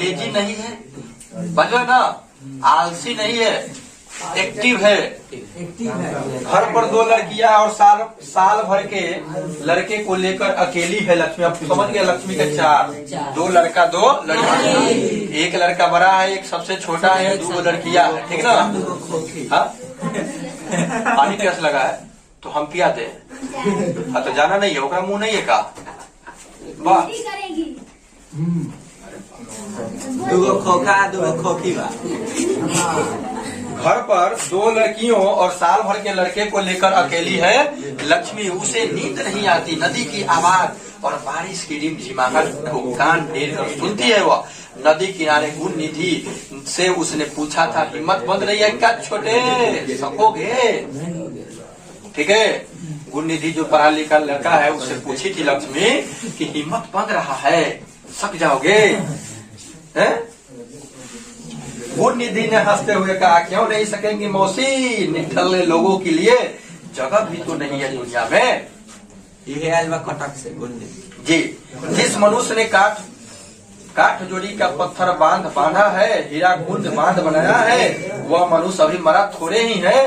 Lazy नहीं है, समझो ना, आलसी नहीं है, एक्टिव है। घर पर 2 लड़कियां और साल भर के लड़के को लेकर अकेली है लक्ष्मी। अब समझ गया, लक्ष्मी के 4, 2 लड़का 2 लड़की, एक लड़का बड़ा है, एक सबसे छोटा है, 2 लड़कियां है, ठीक ना। हाँ, पानी प्यास लगा है तो हम पिया दे। हाँ, तो जाना नहीं है, ओकरा मुंह नहीं है का, वाह। 2 खोखा 2 खोखी बा। घर पर 2 लड़कियों और साल भर के लड़के को लेकर अकेली है लक्ष्मी। उसे नींद नहीं आती, नदी की आवाज और बारिश की रिमझिमाहट को कान टेढ़ कर सुनती है। वह नदी किनारे गुण निधि से उसने पूछा था, हिम्मत बंद रही है क्या छोटे, सकोगे? ठीक है, गुण निधि जो पढ़ा लिखा लड़का है उससे पूछी थी लक्ष्मी कि हिम्मत बंद रहा है, सक जाओगे? गुण निधि ने हंसते हुए कहा, क्यों नहीं सकेंगी मौसी, निठल्ले लोगों के लिए जगह भी तो नहीं है दुनिया में। ये आलवा कटक से गुण निधि जी, जिस मनुष्य ने काठ जोड़ी का पत्थर बांधा है, हीरा कुंड बांध बनाया है, वह मनुष्य अभी मरा थोड़े ही है।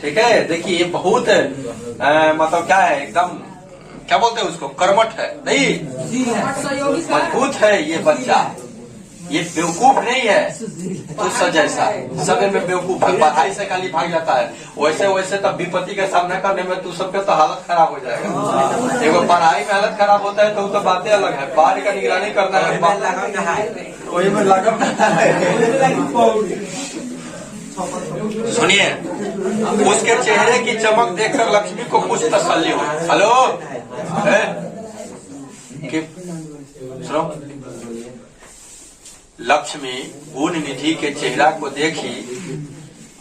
ठीक है, देखिए ये बहुत मतलब क्या है, एकदम क्या बोलते हैं उसको, कर्मठ है, नहीं मजबूत है ये बच्चा, ये बेवकूफ नहीं है तुझ जैसा, समय में बेवकूफ है, पढ़ाई से खाली भाग जाता है। वैसे तो विपत्ति का सामना करने में तू सबके तो हालत खराब हो जाएगा। एगो पढ़ाई में हालत खराब होता है तो बातें अलग है, बाढ़ का निगरानी करना है, वही में लगन सुनिए, उसके चेहरे की चमक देखकर लक्ष्मी को कुछ तसल्ली हुई। हेलो, सुनो, लक्ष्मी गुण निधि के चेहरा को देखी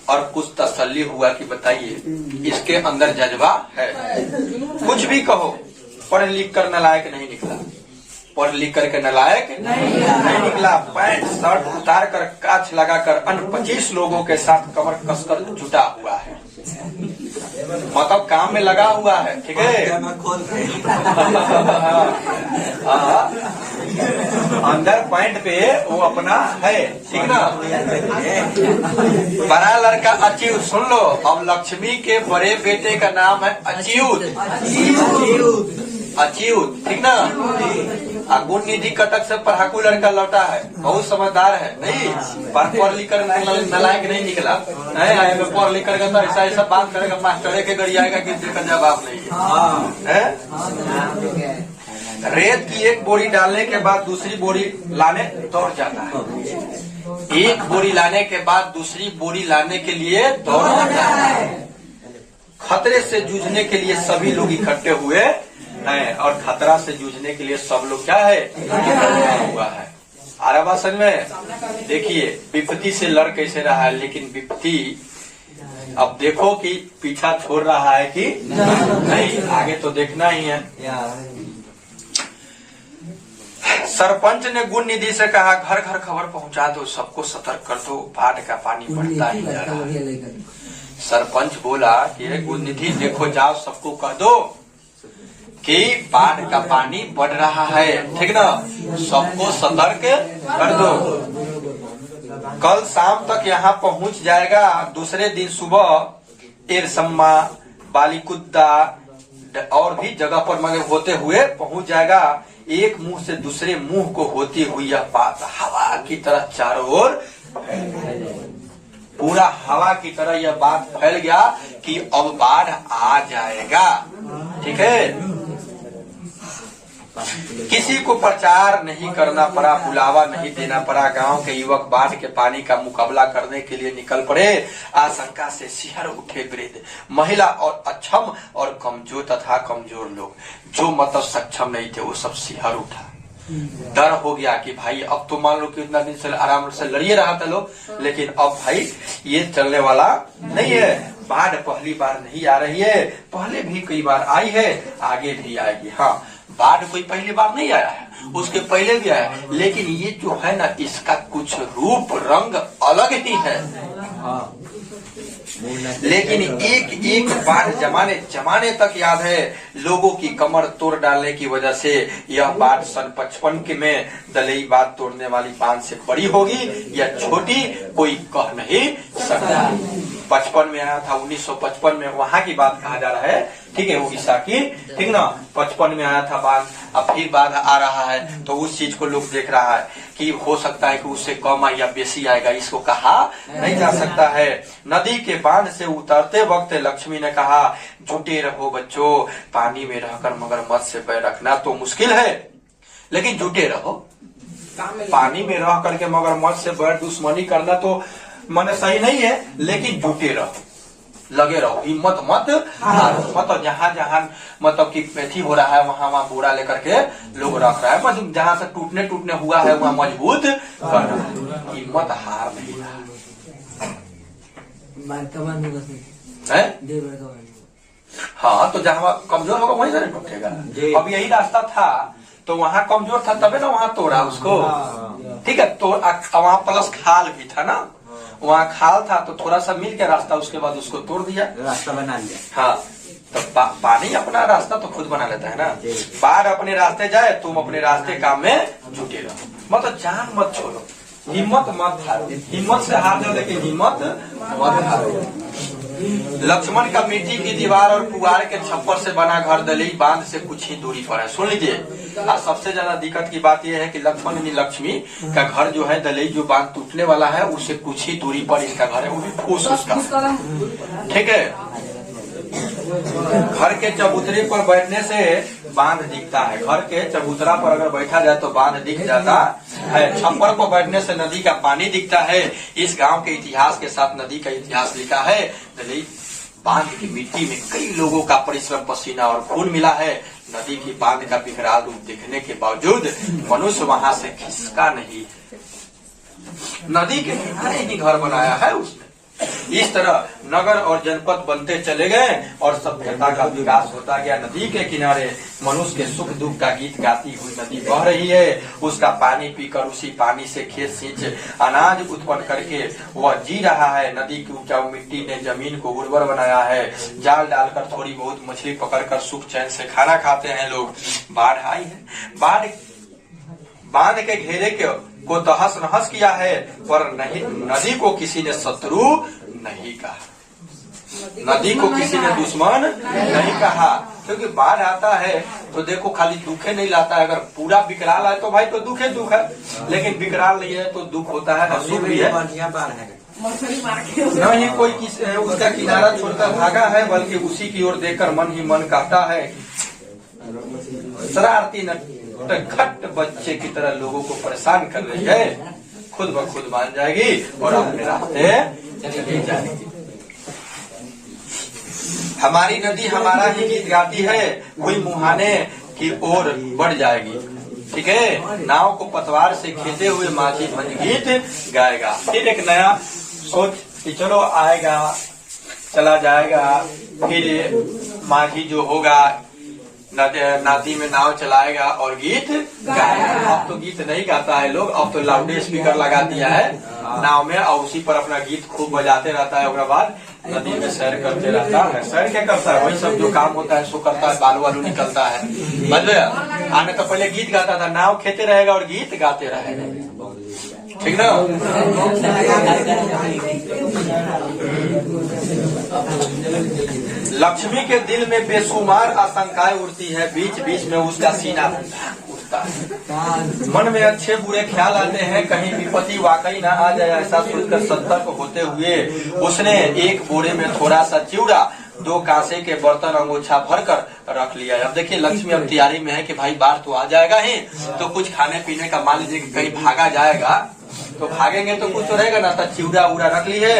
और कुछ तसल्ली हुआ कि बताइए इसके अंदर जज्बा है। कुछ भी कहो, पढ़ लिख कर नालायक नहीं निकला, पढ़ लिख करके नालायक नहीं निकला। पैंट शर्ट उतार कर काछ लगाकर अन्य 25 लोगों के साथ कमर कसकर जुटा हुआ है, मतलब काम में लगा हुआ है। ठीक है, अंदर पॉइंट पे वो अपना है, ठीक ना। बड़ा लड़का अच्युत, सुन लो, अब लक्ष्मी के बड़े बेटे का नाम है अच्युत, ठीक ना। गुण निधि कटक से पढ़ाकू लड़का लौटा है, बहुत समझदार है, नहीं पढ़ लिख कर नालायक नहीं निकला है। पढ़ लिख कर तो ऐसा बात करेगा, मास्टर के गड़ी आएगा कि इसका जवाब नहीं है। रेत की एक बोरी डालने के बाद दूसरी बोरी लाने दौड़ जाता है, एक बोरी लाने के बाद दूसरी बोरी लाने के लिए दौड़ जाता है। खतरे से जूझने के लिए सभी लोग इकट्ठे हुए हैं और खतरा से जूझने के लिए सब लोग क्या है, इकट्ठा हुआ है। आरावासन में देखिए विपत्ति से लड़ कैसे रहा है, लेकिन विपत्ति अब देखो कि पीछा छोड़ रहा है कि नहीं, आगे तो देखना ही है। सरपंच ने गुण निधि से कहा, घर घर खबर पहुंचा दो, सबको सतर्क कर दो, बाढ़ का पानी बढ़ता ही जा रहा है। सरपंच बोला कि गुण निधि देखो, जाओ सबको कह दो कि बाढ़ का पानी बढ़ रहा है, ठीक ना, सबको सतर्क कर दो। कल शाम तक यहाँ पहुंच जाएगा, दूसरे दिन सुबह एरसम्मा, बालीकुद्दा और भी जगह पर मगर होते हुए पहुंच जाएगा। एक मुंह से दूसरे मुंह को होती हुई यह बात हवा की तरह चारों ओर, पूरा हवा की तरह यह बात फैल गया कि अब बाढ़ आ जाएगा। ठीक है, किसी को प्रचार नहीं करना पड़ा, बुलावा नहीं देना पड़ा। गांव के युवक बाढ़ के पानी का मुकाबला करने के लिए निकल पड़े। आशंका से सिहर उठे वृद्ध, महिला और अक्षम और कमजोर तथा कमजोर लोग, जो मतलब सक्षम नहीं थे वो सब सिहर उठा। डर हो गया कि भाई अब तो मान लो कि इतना दिन से आराम से लड़िए रहा था लोग, लेकिन अब भाई ये चलने वाला नहीं है। बाढ़ पहली बार नहीं आ रही है, पहले भी कई बार आई है, आगे भी आएगी। हाँ, बाढ़ कोई पहली बार नहीं आया है, उसके पहले भी आया, लेकिन ये जो है ना, इसका कुछ रूप रंग अलग ही है। लेकिन एक एक बार जमाने जमाने तक याद है, लोगों की कमर तोड़ डालने की वजह से यह बात सन 55 के में दलई बात तोड़ने वाली बात से बड़ी होगी या छोटी, कोई कह नहीं सकता। 55 में आया था, 1955 में, वहां की बात कहा जा रहा है, ठीक है, उड़ीसा की, ठीक ना। 55 में आया था बाढ़, अब फिर बाढ़ आ रहा है, तो उस चीज को लोग देख रहा है कि हो सकता है कि उससे कम या बेसी आएगा, इसको कहा नहीं जा सकता है। नदी के बांध से उतरते वक्त लक्ष्मी ने कहा, जुटे रहो बच्चों, पानी में रहकर मगरमच्छ से पैर रखना तो मुश्किल है, लेकिन जुटे रहो। पानी में रह करके मगरमच्छ से बैर दुश्मनी करना तो मन सही नहीं है, लेकिन जुटे रहो, लगे रहो, हिम्मत मत हारो। मतलब जहाँ जहाँ मतलब कि पेथी हो रहा है, वहाँ वहाँ बोरा लेकर के लोग रख रहा है, मतलब जहाँ से टूटने हुआ है वहाँ मजबूत करना, हिम्मत हार नहीं रहा है। हाँ, तो जहाँ कमजोर होगा वहीं से नहीं टूटेगा। अब यही रास्ता था, तो वहाँ कमजोर था तबे ना वहाँ तोड़ा उसको, ठीक है। तो वहाँ प्लस खाल भी था ना, वहाँ खाल था, तो थोड़ा सा मिल के रास्ता, उसके बाद उसको तोड़ दिया, रास्ता बना लिया। हाँ, तो पानी अपना रास्ता तो खुद बना लेता है ना। बाढ़ अपने रास्ते जाए, तुम अपने रास्ते काम में जुटे रहो, मतलब जान मत छोड़ो, हिम्मत मत हारो। हिम्मत से हार जाओ, लेकिन हिम्मत मत हारो। लक्ष्मण का मिट्टी की दीवार और पुआर के छप्पर से बना घर दलई बांध से कुछ ही दूरी पर है। सुन लीजिए, और सबसे ज्यादा दिक्कत की बात यह है कि लक्ष्मण यानी लक्ष्मी का घर जो है, दलई जो बांध टूटने वाला है, उससे कुछ ही दूरी पर इसका घर है, वो भी फूस उसका, ठीक है। घर के चबूतरे पर बैठने से बांध दिखता है, घर के चबूतरा पर अगर बैठा जाए तो बांध दिख जाता है। छप्पर पर बैठने से नदी का पानी दिखता है। इस गांव के इतिहास के साथ नदी का इतिहास लिखा है। दलई बांध की मिट्टी में कई लोगों का परिश्रम, पसीना और खून मिला है। नदी की बांध का विकराल रूप देखने के बावजूद मनुष्य वहां से खिसका नहीं। नदी के किनारे ही घर बनाया है उसने। इस तरह नगर और जनपद बनते चले गए और सभ्यता का विकास होता गया। नदी के किनारे मनुष्य के सुख दुख का गीत गाती हुई नदी बह रही है। उसका पानी पीकर, उसी पानी से खेत सींच अनाज उत्पन्न करके वह जी रहा है। नदी की उपजाऊ मिट्टी ने जमीन को उर्वर बनाया है। जाल डालकर थोड़ी बहुत मछली पकड़कर सुख चैन से खाना खाते हैं लोग। बाढ़ आई है, बाढ़ बांध के घेरे को तहस नहस किया है, पर नहीं, नदी को किसी ने शत्रु नहीं कहा, नदी को किसी ने दुश्मन नहीं कहा। क्योंकि बाढ़ आता है तो देखो खाली दुखे नहीं लाता है। अगर पूरा विकराल है तो भाई तो दुख है, दुख है, लेकिन विकराल नहीं है तो दुख होता है, सुख भी है। नहीं कोई उसका किनारा छोड़कर भागा है, बल्कि उसी की ओर देखकर मन ही मन कहता है, शरारती घट बच्चे की तरह लोगों को परेशान कर रही है, खुद ब खुद मान जाएगी और अपने रास्ते चली जाएगी। हमारी नदी हमारा ही गीत गाती है, कोई मुहाने की ओर बढ़ जाएगी, ठीक है। नाव को पतवार से खेते हुए माझी भंज गीत गाएगा। फिर एक नया सोच कि चलो आएगा, चला जाएगा, फिर माझी जो होगा नदी में नाव चलाएगा और गीत गाएगा। अब तो गीत नहीं गाता है लोग, अब तो लाउड स्पीकर लगा दिया है नाव में और उसी पर अपना गीत खूब बजाते रहता है। उसके बाद नदी में सैर करते रहता है। सैर क्या करता है, वही सब जो काम होता है सो करता है, बालू वालू निकलता है, समझ गया। आने तो पहले गीत गाता था, नाव खेते रहेगा और गीत गाते रहेगा, ठीक ना। लक्ष्मी के दिल में बेशुमार आशंकाएं उठती है, बीच बीच में उसका सीना उठता है। मन में अच्छे बुरे ख्याल आते हैं, कहीं विपत्ति वाकई ना आ जाए, ऐसा सोचकर सतर्क होते हुए उसने एक बोरे में थोड़ा सा चिवड़ा, 2 कांसे के बर्तन अंगोछा भरकर रख लिया। अब देखिए लक्ष्मी अब तैयारी में है कि भाई बाढ़ तो आ जाएगा ही, तो कुछ खाने पीने का, मान लीजिए कहीं भागा जाएगा तो भागेंगे तो कुछ तो रहेगा ना, तो चिवड़ा उड़ा रख ली है।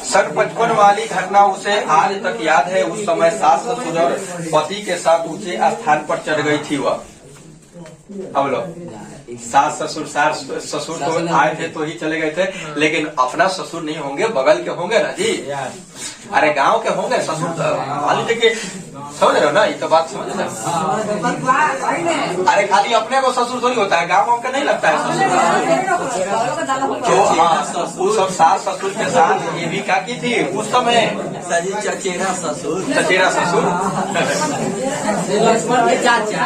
55 वाली घटना उसे आज तक याद है। उस समय सास ससुर और पति के साथ ऊंचे स्थान पर चढ़ गई थी वह। अब लो सास ससुर तो आए थे तो ही चले गए थे, लेकिन अपना ससुर नहीं होंगे, बगल के होंगे ना जी। अरे गांव के होंगे ससुर, मान लीजिए कि समझ रहे हो ना, ये तो बात समझ रहे हो। अरे खाली अपने को ससुर थोड़ी होता है, गाँव का नहीं लगता है ससुर। तो हाँ, उस सब सास ससुर के साथ ये भी क्या की थी उस समय, सजी चचेरा ससुर। चचेरा ससुर, लक्ष्मण के चाचा।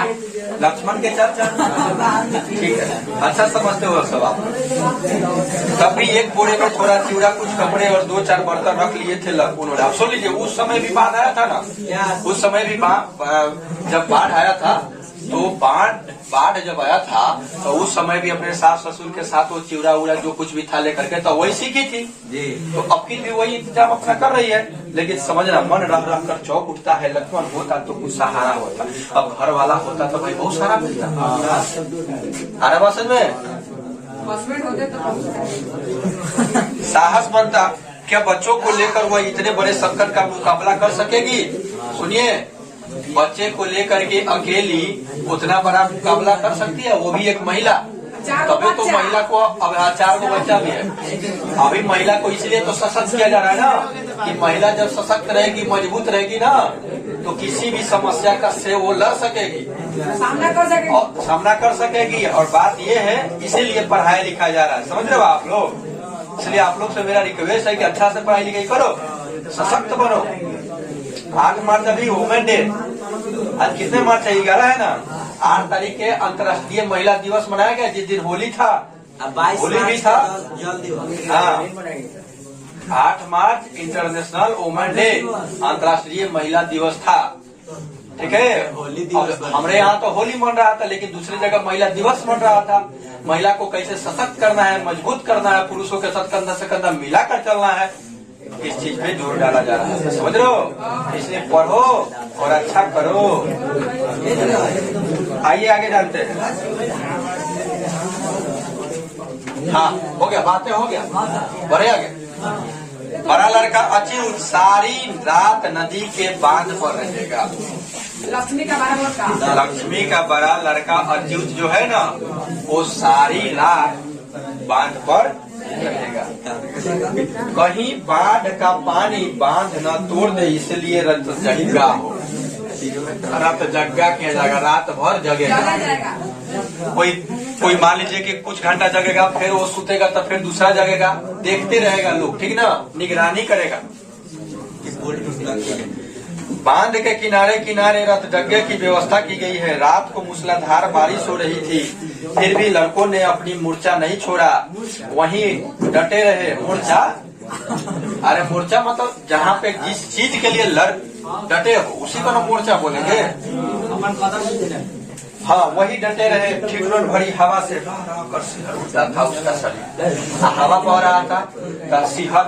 लक्ष्मण के चाचा। ठीक है, अच्छा समझते हो सब आप। तब भी एक बोरे में थोड़ा चिवड़ा, कुछ कपड़े और 2-4 बर्तन रख लिए थे उन्होंने। आप सुन लीजिए, उस समय भी बाढ़ आया था ना, उस समय भी जब बाढ़ आया था तो बाढ़ जब आया था तो उस समय भी अपने सास ससुर के साथ वो चिवड़ा उड़ा जो कुछ भी था लेकर के तो वही सीखी थी जी। तो अब की भी वही इंतजाम अपना कर रही है। लेकिन समझना, मन रह कर चौक उठता है। लक्ष्मण होता तो कुछ सहारा होता, अब घर वाला होता तो भाई बहुत सारा मिलता। अरे बात समझ में, साहस बनता। क्या बच्चों को लेकर वह इतने बड़े संकट का मुकाबला कर सकेगी? सुनिए, बच्चे को लेकर के अकेली उतना बड़ा मुकाबला कर सकती है, वो भी एक महिला। तभी तो महिला को अब 4 गो बच्चा भी है। अभी महिला को इसलिए तो सशक्त किया जा रहा है ना, कि महिला जब सशक्त रहेगी, मजबूत रहेगी ना, तो किसी भी समस्या का से वो लड़ सकेगी, सामना कर सकेगी। और बात ये है, इसीलिए पढ़ाई लिखा जा रहा है, समझ रहे हो आप लोग। इसलिए आप लोग से मेरा रिक्वेस्ट है कि अच्छा से पढ़ाई लिखाई करो, सशक्त बनो। 8 मार्च अभी वुमेन डे, आज कितने मार्च है? 11 है ना। 8 तारीख के अंतर्राष्ट्रीय महिला दिवस मनाया गया, जिस दिन होली था, 22 होली भी था। जल दिवस। हाँ, 8 मार्च इंटरनेशनल वुमेन डे, अंतर्राष्ट्रीय महिला दिवस था। ठीक है, होली दिवस हमारे यहाँ तो होली मन रहा था, लेकिन दूसरी जगह महिला दिवस मन रहा था। महिला को कैसे सशक्त करना है, मजबूत करना है, पुरुषों के साथ कंधा से कंधा मिलाकर चलना है, इस चीज पे जोर डाला जा रहा है। समझ रहे हो? इसलिए पढ़ो और अच्छा करो। आइए आगे जानते हैं। हाँ, हो गया, बातें हो गया, बढ़े आगे। बड़ा लड़का अच्युत सारी रात नदी के बांध पर रहेगा। लक्ष्मी का बड़ा लड़का अच्युत जो है ना, वो सारी रात बांध पर रहेगा। कहीं बाढ़ का पानी बांध न तोड़ दे, इसलिए रत जगगा हो। रत जगगा किया जाएगा, रात भर जगेगा। कोई मान लीजिए कि कुछ घंटा जगेगा, फिर वो सुतेगा, तो फिर दूसरा जगेगा, देखते रहेगा लोग, ठीक ना, निगरानी करेगा। बांध के किनारे किनारे रत जगह की व्यवस्था की गई है। रात को मूसलाधार बारिश हो रही थी, फिर भी लड़कों ने अपनी मूर्छा नहीं छोड़ा, वहीं डटे रहे। मूर्छा, अरे मूर्छा मतलब जहाँ पे जिस चीज के लिए लड़ डटे हो उसी को ना मूर्छा बोलेंगे। हाँ, वही डटे रहे। ठिठुरन भरी हवा से कर सिहर उठता था उसका शरीर। हवा बह रहा था, सिहर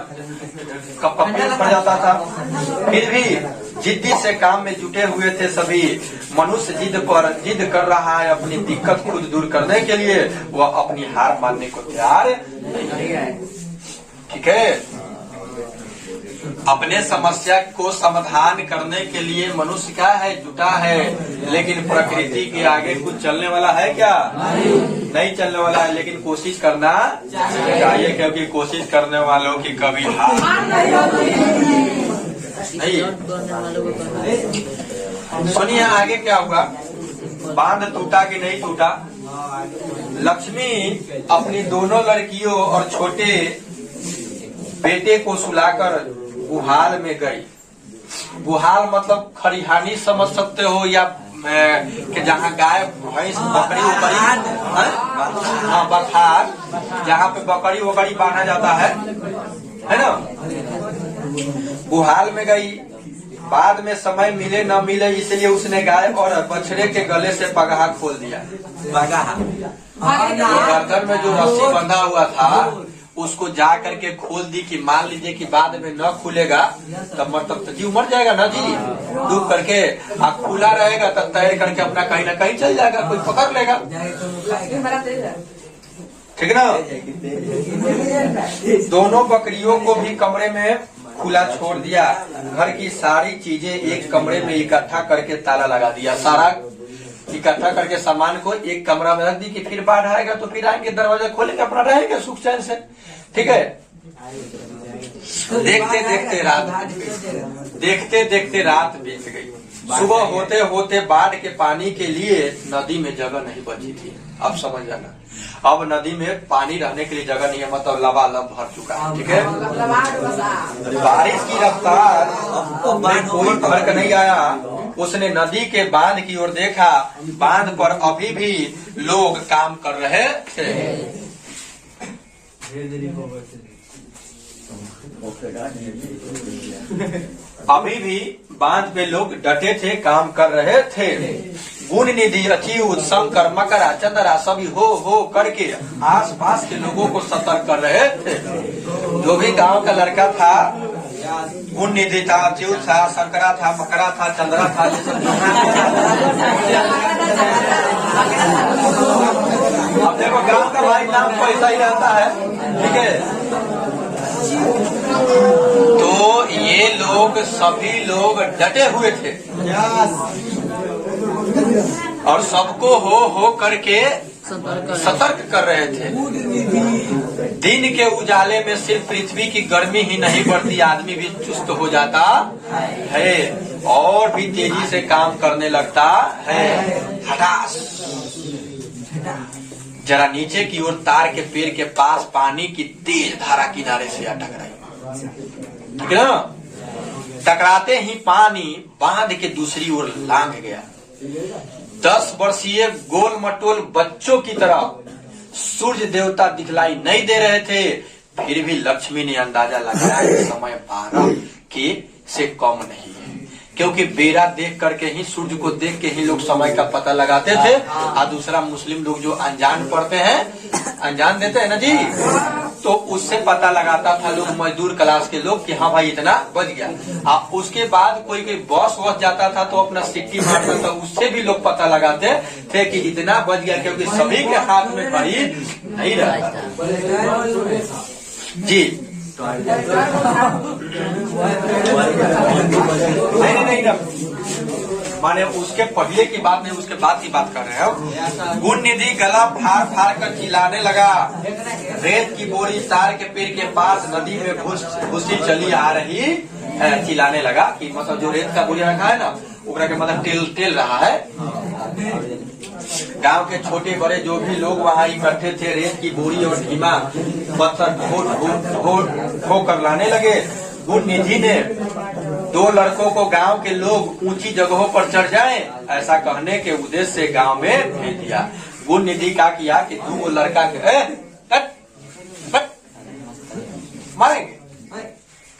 कपड़े पड़ जाता था। फिर भी जिद्दी से काम में जुटे हुए थे सभी। मनुष्य जिद कर रहा है अपनी दिक्कत खुद दूर करने के लिए, वह अपनी हार मानने को तैयार नहीं है। ठीक है, अपने समस्या को समाधान करने के लिए मनुष्य क्या है, जुटा है। लेकिन प्रकृति के आगे कुछ चलने वाला है क्या? नहीं चलने वाला है। लेकिन कोशिश करना चाहिए, क्योंकि कोशिश करने वालों की कभी हार नहीं। सुनिए आगे क्या हुआ। बांध टूटा कि नहीं टूटा। लक्ष्मी अपनी दोनों लड़कियों और छोटे बेटे को सुलाकर गुहाल में गई। गुहाल मतलब खरिहानी समझ सकते हो, या कि जहाँ गाय भैंस बकरी वकरी, हाँ बखार, जहाँ पे बकरी वकरी बांधा जाता है ना। गुहाल में गई। बाद में समय मिले न मिले, इसलिए उसने गाय और बछड़े के गले से पगाहा खोल दिया। पगाहा गर्दन में जो रस्सी बंधा हुआ था उसको जा करके खोल दी, कि मान लीजिए कि बाद में न खुलेगा तब मतलब तो जीव मर जाएगा ना जी, डूब करके। आप खुला रहेगा तब तैर करके अपना कहीं ना कहीं चल जाएगा, कोई पकड़ लेगा। ठीक ना। दोनों बकरियों को भी कमरे में खुला छोड़ दिया। घर की सारी चीजें एक कमरे में इकट्ठा करके ताला लगा दिया। सारा इकट्ठा करके सामान को एक कमरा में रख दी, कि फिर बाढ़ आएगा तो फिर आएंगे, दरवाजा खोलेंगे, अपना रहेंगे सुख चैन से। ठीक है। देखते देखते रात बीत गई। सुबह होते होते बाढ़ के पानी के लिए नदी में जगह नहीं बची थी। अब समझ जाना, अब नदी में पानी रहने के लिए जगह नहीं है, मतलब लबालब भर चुका है। ठीक है, बारिश की रफ्तार में कोई फर्क नहीं आया। उसने नदी के बांध की ओर देखा, बांध पर अभी भी लोग काम कर रहे थे। अभी भी बांध पे लोग डटे थे, काम कर रहे थे। गुण निधि अच्युत शंकर मकरा चंद्रा सभी हो करके आसपास के लोगों को सतर्क कर रहे थे। जो भी गांव का लड़का था, गुण निधि था, अच्युत था, शंकरा था, मकरा था, चंद्रा था, ये सब अब देखो गांव का भाई नाम तो ऐसा ही रहता है। ठीक है, तो ये लोग सभी लोग डटे हुए थे और सबको हो करके सतर्क कर रहे थे। दिन के उजाले में सिर्फ पृथ्वी की गर्मी ही नहीं बढ़ती, आदमी भी चुस्त हो जाता है और भी तेजी से काम करने लगता है। हटास जरा नीचे की ओर तार के पेड़ के पास पानी की तेज धारा किनारे से टकराई। ठीक है ना, टकराते ही पानी बांध के दूसरी ओर लांघ गया। 10 वर्षीय गोल मटोल बच्चों की तरह सूर्य देवता दिखलाई नहीं दे रहे थे, फिर भी लक्ष्मी ने अंदाजा लगाया कि समय 12 के से कम नहीं है, क्योंकि बेरा देख करके ही, सूर्य को देख के ही लोग समय का पता लगाते थे। और दूसरा मुस्लिम लोग जो अनजान पढ़ते हैं, अनजान देते हैं ना जी, तो उससे पता लगाता था लोग, मजदूर क्लास के लोग, कि हाँ भाई इतना बच गया। अब उसके बाद कोई बॉस वॉस जाता था तो अपना सिक्की मारता था, उससे भी लोग पता लगाते थे कि इतना बच गया, क्योंकि सभी के हाथ में घड़ी नहीं रहता जी। नहीं, माने उसके पहले की बात नहीं, उसके बाद की बात कर रहे हो। गुण निधि गला फाड़ फाड़ कर चिल्लाने लगा। रेत की बोरी तार के पेड़ के पास नदी में घुसी चली आ रही, चिल्लाने लगा कि मतलब जो रेत का बोरी रखा है ना, उकरा के मतलब टेल रहा है। गांव के छोटे बड़े जो भी लोग वहाँ इकट्ठे थे, रेत की बोरी और ढीमा पत्थर ठो कर लाने लगे। गुण निधि ने 2 लड़कों को गांव के लोग ऊंची जगहों पर चढ़ जाएं, ऐसा कहने के उद्देश्य से गांव में भेज दिया। गुण निधि का किया कि 2 लड़का के मारेंगे,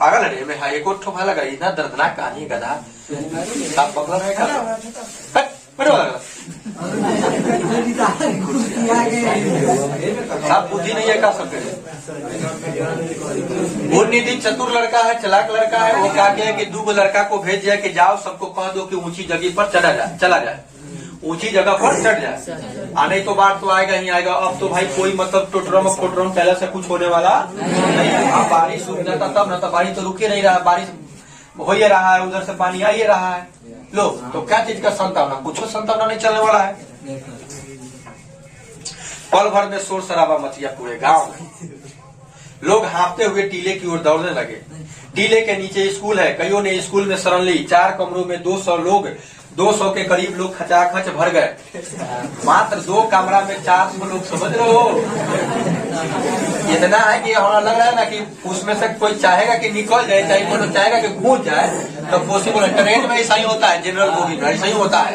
पागल है में। हाँ, एक और ठोफा लगा, इतना दर्दनाक कहानी गधा साफ पकड़ है साफ बुद्धि नहीं है का सकते। गुण निधि चतुर लड़का है, चलाक लड़का है। वो क्या किया कि 2 लड़का को भेज दिया कि जाओ सबको कह दो कि ऊंची जगह पर चला जाए, ऊंची जगह पर चढ़ जाए। आने तो बाढ़ तो आएगा ही आएगा। अब तो भाई कोई मतलब टोटरम फोटरम पहले से कुछ होने वाला नहीं। अब बारिश रुक जाता तब न, तो बारिश तो रुक ही नहीं रहा, बारिश हो ही रहा है, उधर से पानी आ ही रहा है। लो तो क्या चीज का संतावना, कुछ संतावना नहीं चलने वाला है। पल भर में शोर शराबा मच गया पूरे गांव में। लोग हाँफते हुए टीले की ओर दौड़ने लगे। टीले के नीचे स्कूल है, कईयों ने स्कूल में शरण ली। 4 कमरों में 200 के करीब लोग खचाखच भर गए। मात्र 2 कमरा में 400 लोग, समझ रहे हो। इतना है कि हमारा लग रहा है ना कि उसमें से कोई चाहेगा कि निकल जाए, चाहे कोई चाहेगा कि कूद जाए, तो पॉसिबल है। ट्रेन में ऐसा ही होता है, जनरल बोगी में ऐसा ही होता है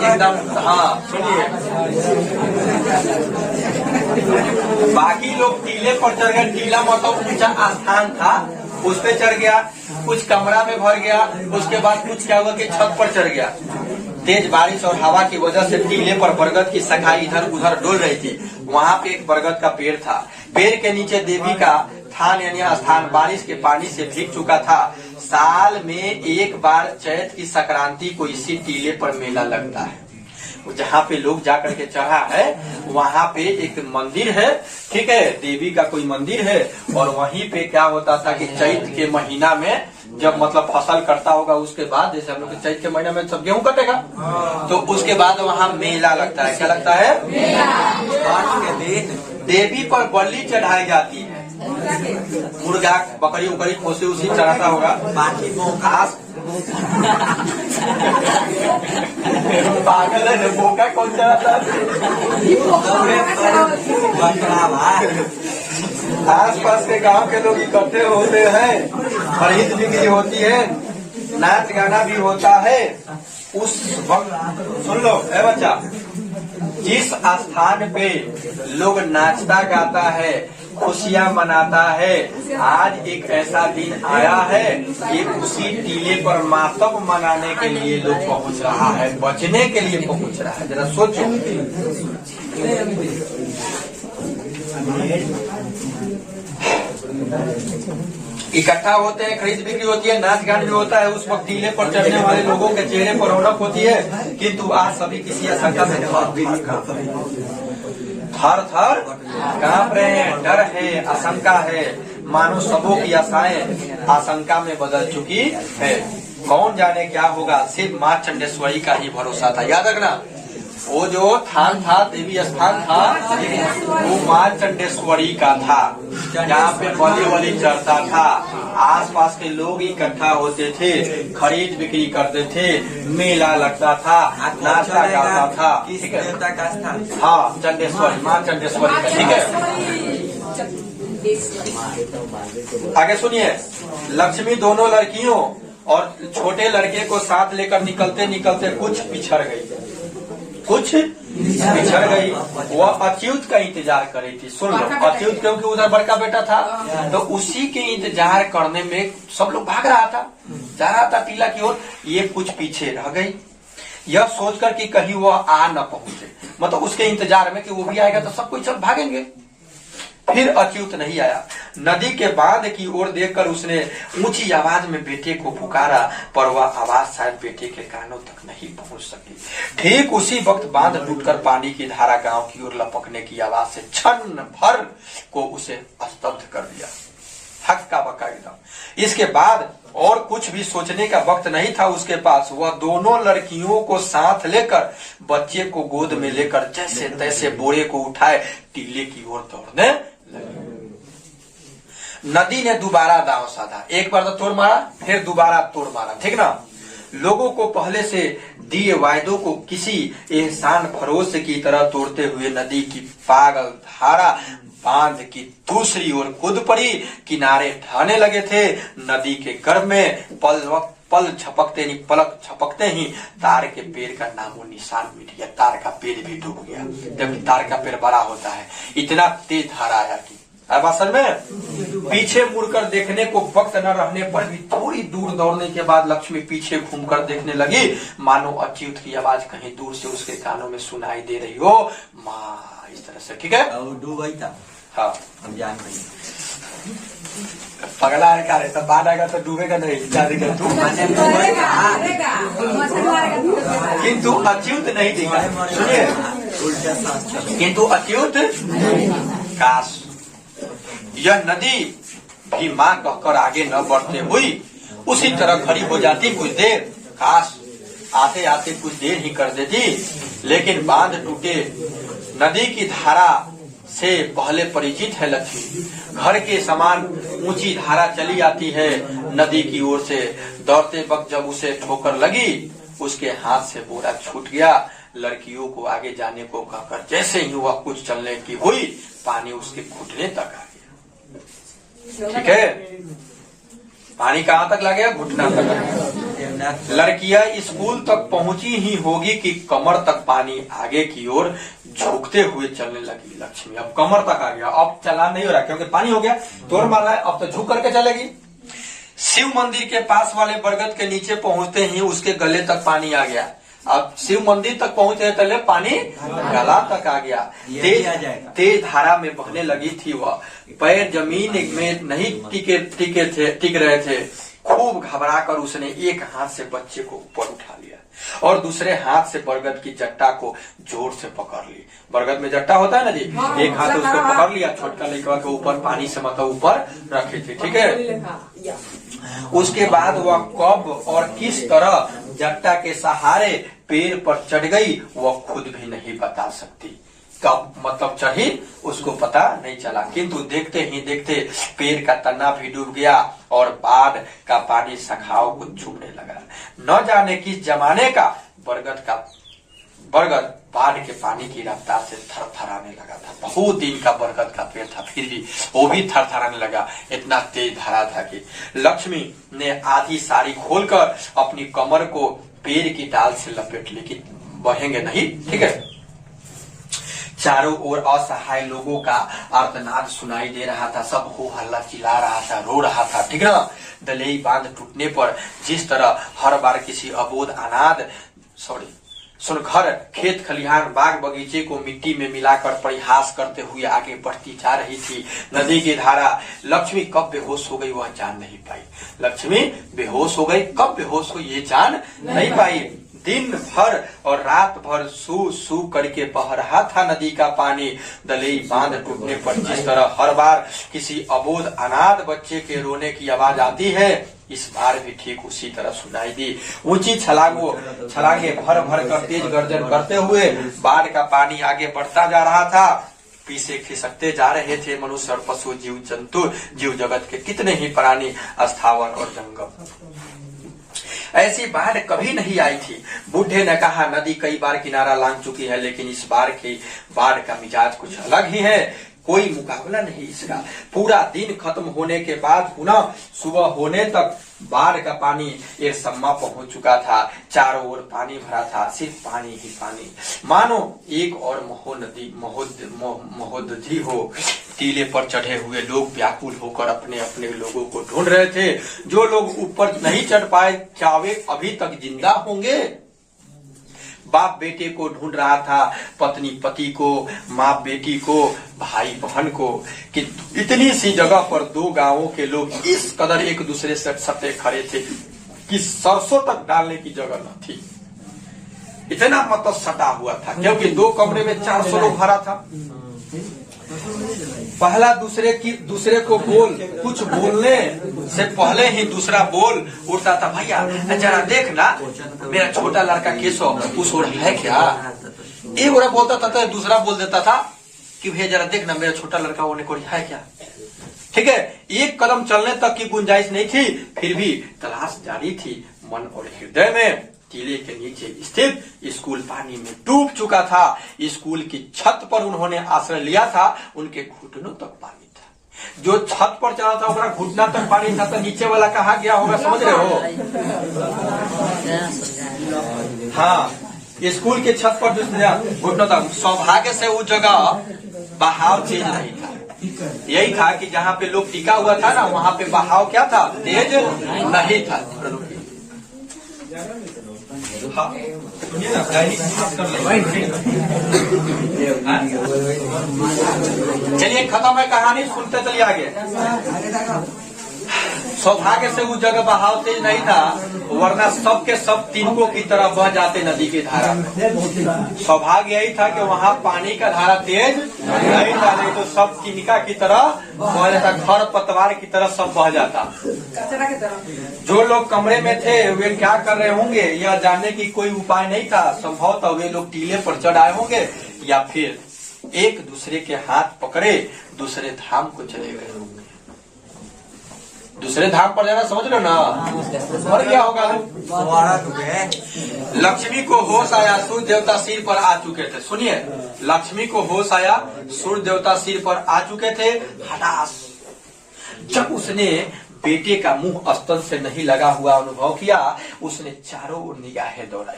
एकदम। हाँ सुनिए, बाकी लोग टीले पर चढ़ गए। टीला मतलब ऊंचा स्थान था, उस पे चढ़ गया, कुछ कमरा में भर गया। उसके बाद कुछ क्या हुआ कि छत पर चढ़ गया। तेज बारिश और हवा की वजह से टीले पर बरगद की शाखाएं इधर उधर डोल रही थी। वहाँ पे एक बरगद का पेड़ था। पेड़ के नीचे देवी का थान यानी स्थान बारिश के पानी से भीग चुका था। साल में एक बार चैत की संक्रांति को इसी टीले पर मेला लगता है। जहाँ पे लोग जाकर के चढ़ा है, वहाँ पे एक मंदिर है, ठीक है, देवी का कोई मंदिर है। और वहीं पे क्या होता था कि चैत के महीना में जब मतलब फसल कटता होगा, उसके बाद जैसे हम लोग चैत के महीने में सब गेहूं कटेगा, तो उसके बाद वहाँ मेला लगता है। क्या लगता है? मेला। देवी पर बलि चढ़ाई जाती है। मुर्गा बकरी उकरी खोसे उसी चढ़ाता होगा। बाकी बोका आस पागल है ना, बोका कौन चढ़ाता है? बकरा भाई आस पास के गांव के लोग इकट्ठे होते हैं, खरीद बिक्री होती है, नाच गाना भी होता है। उस वक्त सुन लो ए बच्चा, जिस स्थान पे लोग नाचता गाता है, खुशियां मनाता है, आज एक ऐसा दिन आया है कि उसी टीले पर मातम मनाने के लिए लोग पहुंच रहा है, बचने के लिए पहुंच रहा है। जरा सोचो, इकट्ठा होते हैं, खरीद बिक्री होती है, नाच गान भी होता है। उस वक्त टीले पर चढ़ने वाले लोगों के चेहरे पर रौनक होती है, किंतु आज सभी किसी आशंका में थर थर कांप रहे हैं। डर है, आशंका है, मानो सबों की आशाएं आशंका में बदल चुकी है। कौन जाने क्या होगा, सिर्फ माँ चंडेश्वरी का ही भरोसा था। याद रखना, वो जो थान था, देवी स्थान था, वो माँ चंडेश्वरी का था, जहाँ पे बलि वली चढ़ता था। आसपास के लोग इकट्ठा होते थे, खरीद बिक्री करते थे, मेला लगता था, नाचता गाता था। किस देवता का स्थान? हाँ, चंडेश्वरी, माँ चंडेश्वरी का। ठीक है, आगे सुनिए। लक्ष्मी दोनों लड़कियों और छोटे लड़के को साथ लेकर निकलते निकलते कुछ पिछड़ गई, कुछ पिछड़ गई। वह अच्युत का इंतजार कर रही थी। सुन लो, अच्युत क्योंकि उधर बड़का बेटा था, तो उसी के इंतजार करने में सब लोग भाग रहा था, जा रहा था टीला की ओर। ये कुछ पीछे रह गई, यह सोचकर कि कहीं वह आ न पहुंचे, मतलब उसके इंतजार में कि वो भी आएगा तो सब कोई सब भागेंगे। फिर अच्युत नहीं आया। नदी के बांध की ओर देखकर उसने ऊंची आवाज में बेटे को पुकारा, पर वह आवाज शायद बेटे के कानों तक नहीं पहुंच सकी। ठीक उसी वक्त बांध टूटकर पानी की धारा गांव की ओर लपकने की आवाज से क्षण भर को उसे स्तब्ध कर दिया, हक्का बक्का एकदम। इसके बाद और कुछ भी सोचने का वक्त नहीं था उसके पास। वह दोनों लड़कियों को साथ लेकर, बच्चे को गोद में लेकर जैसे तैसे बोरे को उठाए टीले की ओर दौड़ने लगी। नदी ने दोबारा दांव साधा, एक बार तो तोड़ मारा, फिर दोबारा तोड़ मारा, ठीक ना। लोगों को पहले से दिए वायदों को किसी एहसान फरोश की तरह तोड़ते हुए नदी की पागल धारा बांध की दूसरी ओर कूद पड़ी। किनारे ढहने लगे थे। नदी के गर्भ में पल झपकते नहीं, पलक झपकते ही तार के पेड़ का नामो निशान मिट गया। तार का पेड़ भी डूब गया, जबकि तार का पेड़ बड़ा होता है। इतना तेज धारा आया कि अब असल में पीछे मुड़कर देखने को वक्त न रहने पर भी थोड़ी दूर दौड़ने के बाद लक्ष्मी पीछे घूमकर देखने लगी, मानो अच्युत की आवाज कहीं दूर से उसके कानों में सुनाई दे रही हो, माँ, इस तरह से। ठीक है, डूबई था। हाँ, हम जान रहे पगला है क्या, तब बाद आएगा तो डूबेगा नहीं, जानेगा तू। किंतु अच्युत नहीं दिखा। सुनिए, उल्टा सांस। किंतु अच्युत, काश यह नदी भी माँ कहकर आगे न बढ़ते हुई उसी तरह खड़ी हो जाती कुछ देर। काश आते आते कुछ देर ही कर देती, लेकिन बांध टूटे। नदी की धारा से पहले परिचित है लक्ष्मी। घर के समान ऊंची धारा चली आती है नदी की ओर से। दौड़ते वक्त जब उसे ठोकर लगी, उसके हाथ से बोरा छूट गया। लड़कियों को आगे जाने को कहकर जैसे ही वह कुछ चलने की हुई, पानी उसके घुटने तक आ गया। ठीक है, पानी कहाँ तक लग गया, घुटना तक लग गया। लड़कियां स्कूल तक पहुंची ही होगी कि कमर तक पानी आगे की ओर झुकते हुए चलने लगी। लक्ष्मी अब कमर तक आ गया, अब चला नहीं हो रहा क्योंकि पानी हो गया, तोड़ मार रहा है, अब तो झुक करके चलेगी। शिव मंदिर के पास वाले बरगद के नीचे पहुंचते ही उसके गले तक पानी आ गया। अब शिव मंदिर तक पहुंचे तले पानी गला तक आ गया। तेज धारा में बहने लगी थी वह। पैर जमीन में नहीं टिक रहे थे। खूब घबराकर उसने एक हाथ से बच्चे को ऊपर उठा लिया और दूसरे हाथ से बरगद की जट्टा को जोर से पकड़ ली। बरगद में जट्टा होता है ना जी, एक हाथ से उसको पकड़ लिया, छोटका लड़का के ऊपर पानी से मतलब ऊपर रखे थे। ठीक है, उसके बाद वह कब और किस तरह जट्टा के सहारे पेड़ पर चढ़ गई, वह खुद भी नहीं बता सकती। कब मतलब चढ़ी उसको पता नहीं चला, किंतु देखते ही देखते पेड़ का तना भी डूब गया और बाढ़ का पानी शाखाओं को छूने लगा। न जाने किस जमाने का बरगद बाढ़ के पानी की रफ्तार से थरथराने लगा था। बहुत दिन का बरगद का पेड़ था, फिर भी वो भी थरथराने लगा, इतना तेज धारा था कि लक्ष्मी ने आधी साड़ी खोलकर अपनी कमर को पेड़ की डाल से लपेट ली कि बहेंगे नहीं। ठीक है, चारों ओर असहाय लोगों का आर्तनाद सुनाई दे रहा था, सब हो हल्ला चिल्ला रहा था, रो रहा था। ठीक है ना, दलेई बांध टूटने पर जिस तरह हर बार किसी अबोध अनाथ सुनघर खेत खलिहान बाग बगीचे को मिट्टी में मिलाकर परिहास करते हुए आगे बढ़ती जा रही थी नदी की धारा। लक्ष्मी कब बेहोश हो गई वह जान नहीं पाई। लक्ष्मी बेहोश हो गई, कब बेहोश हुई ये जान नहीं पाई। दिन भर और रात भर सू सू करके बह रहा था नदी का पानी। दलेई बांध टूटने पर जिस तरह हर बार किसी अबोध अनाथ बच्चे के रोने की आवाज आती है, इस बार भी ठीक उसी तरह सुनाई दी। ऊंची छलांगे भर भर कर तेज गर्जन करते हुए बाढ़ का पानी आगे बढ़ता जा रहा था। पीछे खिसकते जा रहे थे मनुष्य और पशु, जीव जंतु, जीव जगत के कितने ही प्राणी, स्थावर और जंगम। ऐसी बाढ़ कभी नहीं आई थी। बूढ़े ने कहा, नदी कई बार किनारा लांघ चुकी है, लेकिन इस बार की बाढ़ का मिजाज कुछ अलग ही है, कोई मुकाबला नहीं इसका। पूरा दिन खत्म होने के बाद पुनः सुबह होने तक बाढ़ का पानी एरसम्मा पहुंच चुका था। चारों ओर पानी भरा था, सिर्फ पानी ही पानी, मानो एक और महोदधि हो। टीले पर चढ़े हुए लोग व्याकुल होकर अपने अपने लोगों को ढूंढ रहे थे। जो लोग ऊपर नहीं चढ़ पाए, क्या वे अभी तक जिंदा होंगे? बाप बेटे को ढूंढ रहा था, पत्नी पति को, माँ बेटी को, भाई बहन को, कि इतनी सी जगह पर दो गांवों के लोग इस कदर एक दूसरे से सटे खड़े थे कि सरसों तक डालने की जगह न थी। इतना मतलब सटा हुआ था, क्योंकि दो कमरे में 400 लोग भरा था। पहला दूसरे को कुछ बोलने से पहले ही दूसरा बोल उठता था, भैया जरा देख ना मेरा छोटा लड़का केशव उस ओर है क्या? एक ओर बोलता था तो दूसरा बोल देता था कि भैया जरा देख ना मेरा छोटा लड़का वो को है क्या? ठीक है, एक कदम चलने तक की गुंजाइश नहीं थी, फिर भी तलाश जारी थी। मन और हृदय में टीले के नीचे स्थित स्कूल पानी में डूब चुका था। स्कूल की छत पर उन्होंने आश्रय लिया था, उनके घुटनों तक पानी था। जो छत पर चला था उसका घुटना तक पानी था, तो नीचे वाला कहाँ गया होगा, समझ रहे हो? हाँ, स्कूल के छत पर घुटनों तक। सौभाग्य से उस जगह बहाव तेज नहीं था। यही था कि जहाँ पे लोग टिका हुआ था ना, वहाँ पे बहाव क्या था, तेज नहीं था। हाँ, चलिए खत्म है कहानी, सुनते चलिए आगे। सौभाग्य से उस जगह बहाव तेज नहीं था, वरना सबके सब तिनकों की तरह बह जाते नदी की धारा में। सौभाग्य यही था कि वहाँ पानी का धारा तेज नहीं था, नहीं तो सब तिनका की तरह बह जाता, खर पतवार की तरह सब बह जाता। जो लोग कमरे में थे वे क्या कर रहे होंगे यह जानने की कोई उपाय नहीं था। संभवतः वे लोग टीले पर चढ़ आए होंगे या फिर एक दूसरे के हाथ पकड़े दूसरे धाम को चले गए होंगे। दूसरे धाम पर जाना समझ लो ना, मर गया होगा। लक्ष्मी को होश आया, सूर्य देवता सिर पर आ चुके थे। सुनिए, लक्ष्मी को होश आया, सूर्य देवता सिर पर आ चुके थे। हठास जब उसने बेटे का मुंह स्तन से नहीं लगा हुआ अनुभव किया, उसने चारों ओर निगाहें दौड़ाई,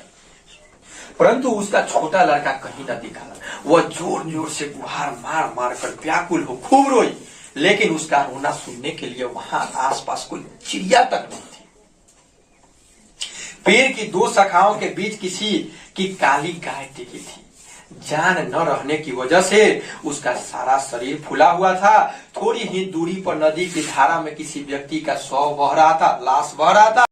परंतु उसका छोटा लड़का कहीं न दिखा। वह जोर जोर से गुहार मार मार कर व्याकुल हो खूब रोई, लेकिन उसका रोना सुनने के लिए वहां आसपास कोई चिड़िया तक नहीं थी। पेड़ की दो शाखाओं के बीच किसी की काली गाय टिकी थी। जान न रहने की वजह से उसका सारा शरीर फूला हुआ था। थोड़ी ही दूरी पर नदी की धारा में किसी व्यक्ति का शव बह रहा था, लाश बह रहा था।